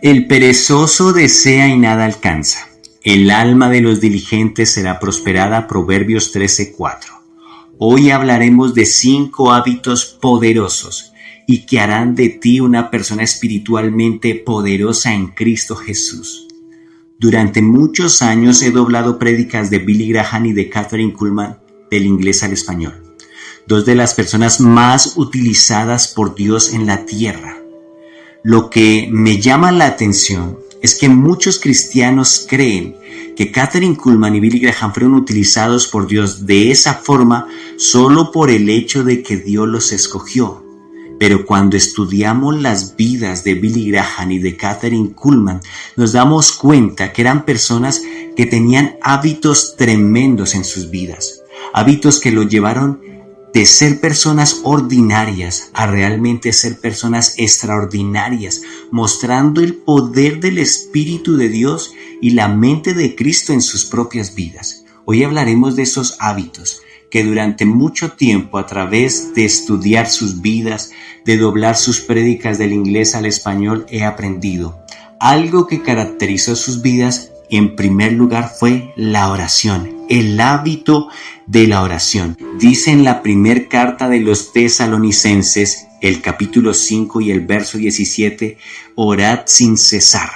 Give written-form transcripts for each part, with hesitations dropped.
El perezoso desea y nada alcanza. El alma de los diligentes será prosperada. Proverbios 13:4. Hoy hablaremos de 5 hábitos poderosos y que harán de ti una persona espiritualmente poderosa en Cristo Jesús. Durante muchos años he doblado prédicas de Billy Graham y de Kathryn Kuhlman del inglés al español, 2 de las personas más utilizadas por Dios en la tierra. Lo que me llama la atención es que muchos cristianos creen que Kathryn Kuhlman y Billy Graham fueron utilizados por Dios de esa forma solo por el hecho de que Dios los escogió. Pero cuando estudiamos las vidas de Billy Graham y de Kathryn Kuhlman, nos damos cuenta que eran personas que tenían hábitos tremendos en sus vidas, hábitos que los llevaron de ser personas ordinarias a realmente ser personas extraordinarias, mostrando el poder del Espíritu de Dios y la mente de Cristo en sus propias vidas. Hoy hablaremos de esos hábitos que durante mucho tiempo, a través de estudiar sus vidas, de doblar sus prédicas del inglés al español, he aprendido. Algo que caracterizó sus vidas, en primer lugar, fue la oración, el hábito de la oración. Dice en la primera carta de los Tesalonicenses, el capítulo 5 y el verso 17, orad sin cesar.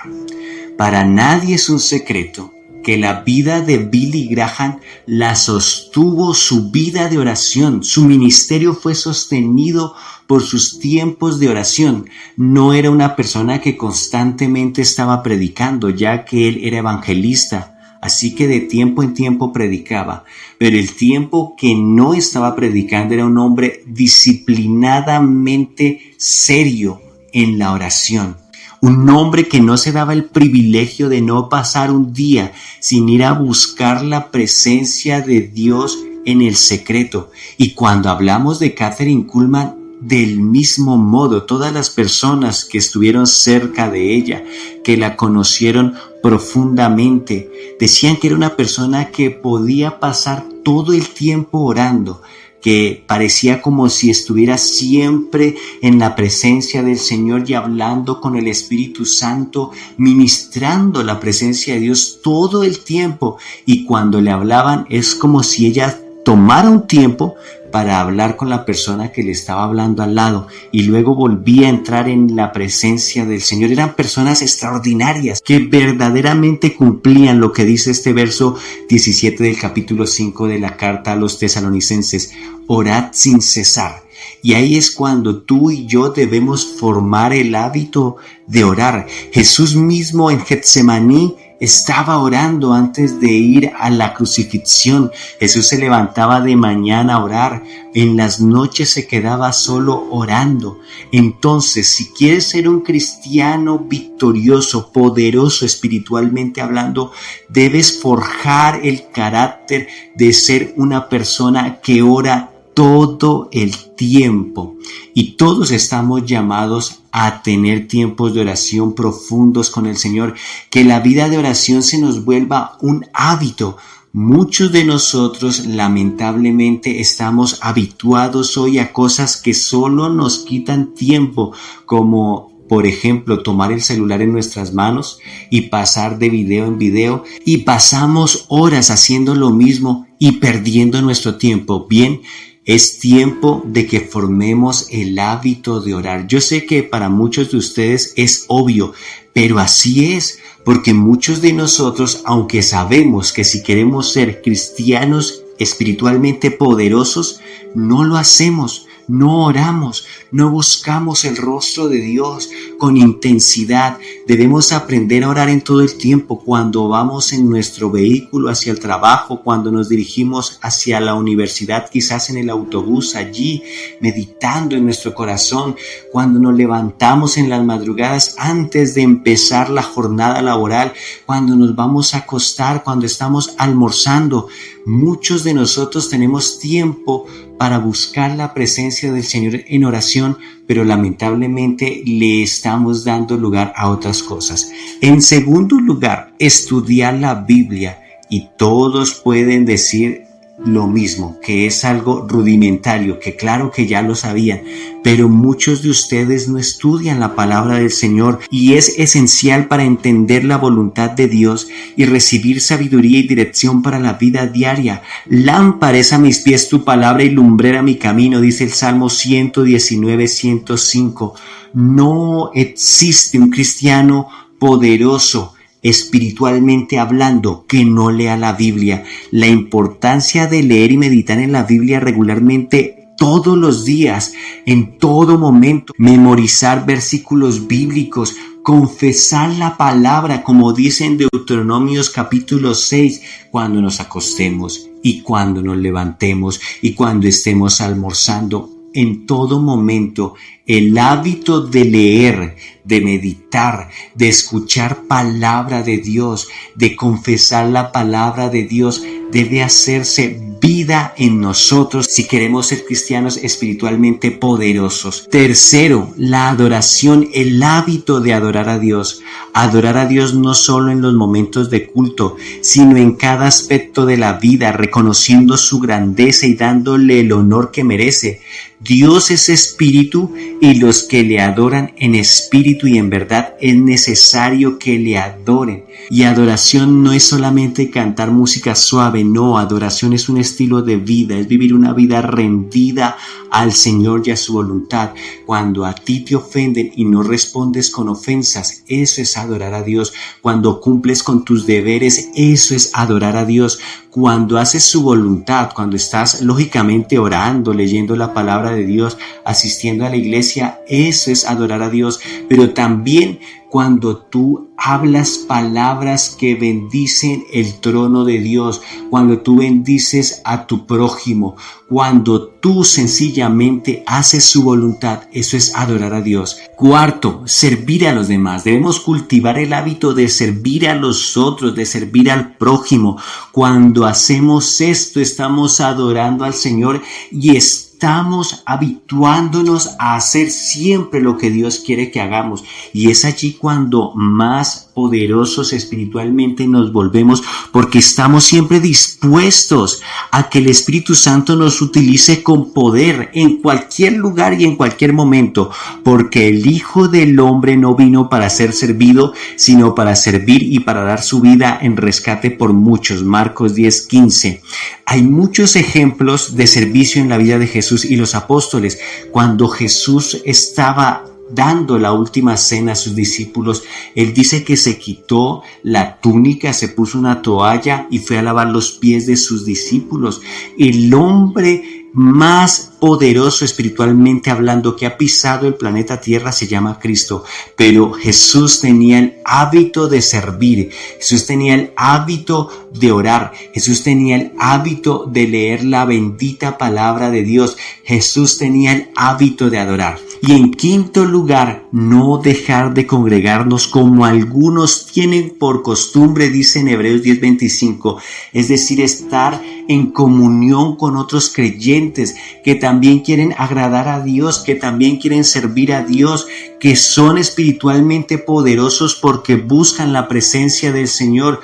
Para nadie es un secreto que la vida de Billy Graham la sostuvo su vida de oración. Su ministerio fue sostenido por sus tiempos de oración. No era una persona que constantemente estaba predicando, ya que él era evangelista, así que de tiempo en tiempo predicaba. Pero el tiempo que no estaba predicando era un hombre disciplinadamente serio en la oración. Un hombre que no se daba el privilegio de no pasar un día sin ir a buscar la presencia de Dios en el secreto. Y cuando hablamos de Kathryn Kuhlman, del mismo modo, todas las personas que estuvieron cerca de ella, que la conocieron profundamente, decían que era una persona que podía pasar todo el tiempo orando, que parecía como si estuviera siempre en la presencia del Señor y hablando con el Espíritu Santo, ministrando la presencia de Dios todo el tiempo. Y cuando le hablaban es como si ella tomara un tiempo para hablar con la persona que le estaba hablando al lado y luego volvía a entrar en la presencia del Señor. Eran personas extraordinarias que verdaderamente cumplían lo que dice este verso 17 del capítulo 5 de la carta a los Tesalonicenses: orad sin cesar. Y ahí es cuando tú y yo debemos formar el hábito de orar. Jesús mismo en Getsemaní estaba orando antes de ir a la crucifixión. Jesús se levantaba de mañana a orar. En las noches se quedaba solo orando. Entonces, si quieres ser un cristiano victorioso, poderoso espiritualmente hablando, debes forjar el carácter de ser una persona que ora todo el tiempo. Y todos estamos llamados a tener tiempos de oración profundos con el Señor, que la vida de oración se nos vuelva un hábito. Muchos de nosotros lamentablemente estamos habituados hoy a cosas que solo nos quitan tiempo, como por ejemplo tomar el celular en nuestras manos y pasar de video en video, y pasamos horas haciendo lo mismo y perdiendo nuestro tiempo. Bien, es tiempo de que formemos el hábito de orar. Yo sé que para muchos de ustedes es obvio, pero así es, porque muchos de nosotros, aunque sabemos que si queremos ser cristianos espiritualmente poderosos, no lo hacemos. No oramos, no buscamos el rostro de Dios con intensidad. Debemos aprender a orar en todo el tiempo, cuando vamos en nuestro vehículo hacia el trabajo, cuando nos dirigimos hacia la universidad, quizás en el autobús, allí meditando en nuestro corazón, cuando nos levantamos en las madrugadas antes de empezar la jornada laboral, cuando nos vamos a acostar, cuando estamos almorzando. Muchos de nosotros tenemos tiempo para buscar la presencia del Señor en oración, pero lamentablemente le estamos dando lugar a otras cosas. En segundo lugar, estudiar la Biblia. Y todos pueden decir lo mismo, que es algo rudimentario, que claro que ya lo sabían, pero muchos de ustedes no estudian la palabra del Señor y es esencial para entender la voluntad de Dios y recibir sabiduría y dirección para la vida diaria. Lámpara es a mis pies tu palabra y lumbrera mi camino, dice el Salmo 119, 105. No existe un cristiano poderoso espiritualmente hablando que no lea la Biblia. La importancia de leer y meditar en la Biblia regularmente todos los días, en todo momento, memorizar versículos bíblicos, confesar la palabra, como dice en Deuteronomios capítulo 6, cuando nos acostemos y cuando nos levantemos y cuando estemos almorzando. En todo momento, el hábito de leer, de meditar, de escuchar palabra de Dios, de confesar la palabra de Dios, debe hacerse vida en nosotros si queremos ser cristianos espiritualmente poderosos. Tercero, la adoración, el hábito de adorar a Dios. Adorar a Dios no solo en los momentos de culto, sino en cada aspecto de la vida, reconociendo su grandeza y dándole el honor que merece. Dios es espíritu y los que le adoran en espíritu y en verdad es necesario que le adoren. Y adoración no es solamente cantar música suave, no, adoración es un estilo de vida, es vivir una vida rendida al Señor y a su voluntad. Cuando a ti te ofenden y no respondes con ofensas, eso es adorar a Dios. Cuando cumples con tus deberes, eso es adorar a Dios. Cuando haces su voluntad, cuando estás lógicamente orando, leyendo la palabra de Dios, asistiendo a la iglesia, eso es adorar a Dios. Pero también cuando tú hablas palabras que bendicen el trono de Dios, cuando tú bendices a tu prójimo, cuando tú sencillamente haces su voluntad, eso es adorar a Dios. Cuarto, servir a los demás. Debemos cultivar el hábito de servir a los otros, de servir al prójimo. Cuando hacemos esto, estamos adorando al Señor y estamos habituándonos a hacer siempre lo que Dios quiere que hagamos. Y es allí cuando más poderosos espiritualmente nos volvemos, porque estamos siempre dispuestos a que el Espíritu Santo nos utilice con poder en cualquier lugar y en cualquier momento, porque el Hijo del Hombre no vino para ser servido, sino para servir y para dar su vida en rescate por muchos. Marcos 10:15. Hay muchos ejemplos de servicio en la vida de Jesús y los apóstoles. Cuando Jesús estaba dando la última cena a sus discípulos, él dice que se quitó la túnica, se puso una toalla y fue a lavar los pies de sus discípulos. El hombre más poderoso espiritualmente hablando que ha pisado el planeta Tierra se llama Cristo, pero Jesús tenía el hábito de servir, Jesús tenía el hábito de orar, Jesús tenía el hábito de leer la bendita palabra de Dios, Jesús tenía el hábito de adorar. Y en quinto lugar, no dejar de congregarnos como algunos tienen por costumbre, dice en Hebreos 10:25, es decir, estar en comunión con otros creyentes que también quieren agradar a Dios, que también quieren servir a Dios, que son espiritualmente poderosos porque buscan la presencia del Señor.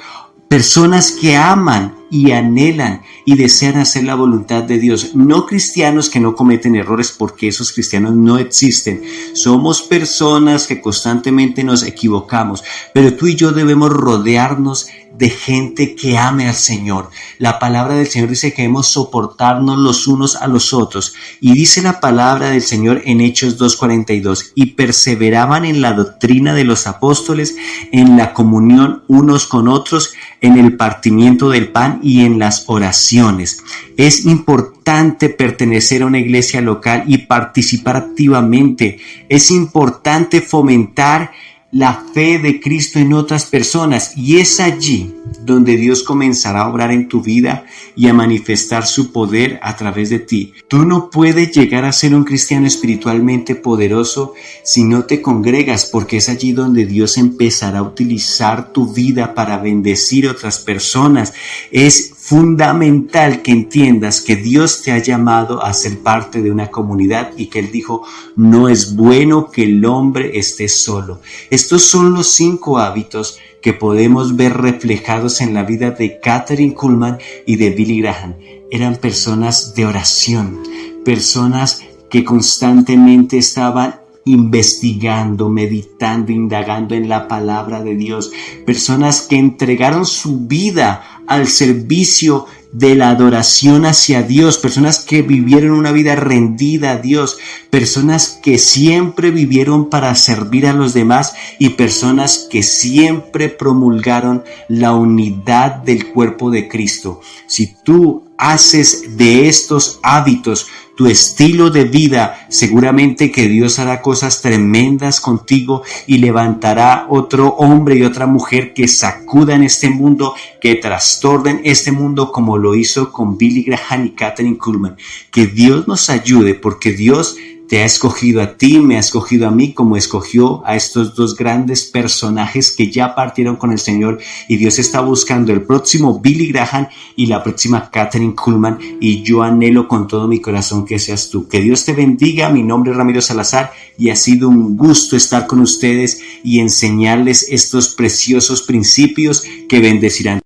Personas que aman y anhelan y desean hacer la voluntad de Dios. No cristianos que no cometen errores, porque esos cristianos no existen. Somos personas que constantemente nos equivocamos, pero tú y yo debemos rodearnos de gente que ame al Señor. La palabra del Señor dice que debemos soportarnos los unos a los otros. Y dice la palabra del Señor en Hechos 2:42, y perseveraban en la doctrina de los apóstoles, en la comunión unos con otros, en el partimiento del pan y en las oraciones. Es importante pertenecer a una iglesia local y participar activamente. Es importante fomentar la fe de Cristo en otras personas, y es allí donde Dios comenzará a obrar en tu vida y a manifestar su poder a través de ti. Tú no puedes llegar a ser un cristiano espiritualmente poderoso si no te congregas, porque es allí donde Dios empezará a utilizar tu vida para bendecir a otras personas. Es fundamental que entiendas que Dios te ha llamado a ser parte de una comunidad y que Él dijo, no es bueno que el hombre esté solo. Estos son los 5 hábitos que podemos ver reflejados en la vida de Kathryn Kuhlman y de Billy Graham. Eran personas de oración, personas que constantemente estaban investigando, meditando, indagando en la palabra de Dios, personas que entregaron su vida al servicio de la adoración hacia Dios, personas que vivieron una vida rendida a Dios, personas que siempre vivieron para servir a los demás y personas que siempre promulgaron la unidad del cuerpo de Cristo. Si tú haces de estos hábitos tu estilo de vida, seguramente que Dios hará cosas tremendas contigo y levantará otro hombre y otra mujer que sacudan este mundo, que trastornen este mundo como lo hizo con Billy Graham y Kathryn Kuhlman. Que Dios nos ayude, porque Dios te ha escogido a ti, me ha escogido a mí, como escogió a estos 2 grandes personajes que ya partieron con el Señor, y Dios está buscando el próximo Billy Graham y la próxima Kathryn Kuhlman, y yo anhelo con todo mi corazón que seas tú. Que Dios te bendiga. Mi nombre es Ramiro Salazar y ha sido un gusto estar con ustedes y enseñarles estos preciosos principios que bendecirán.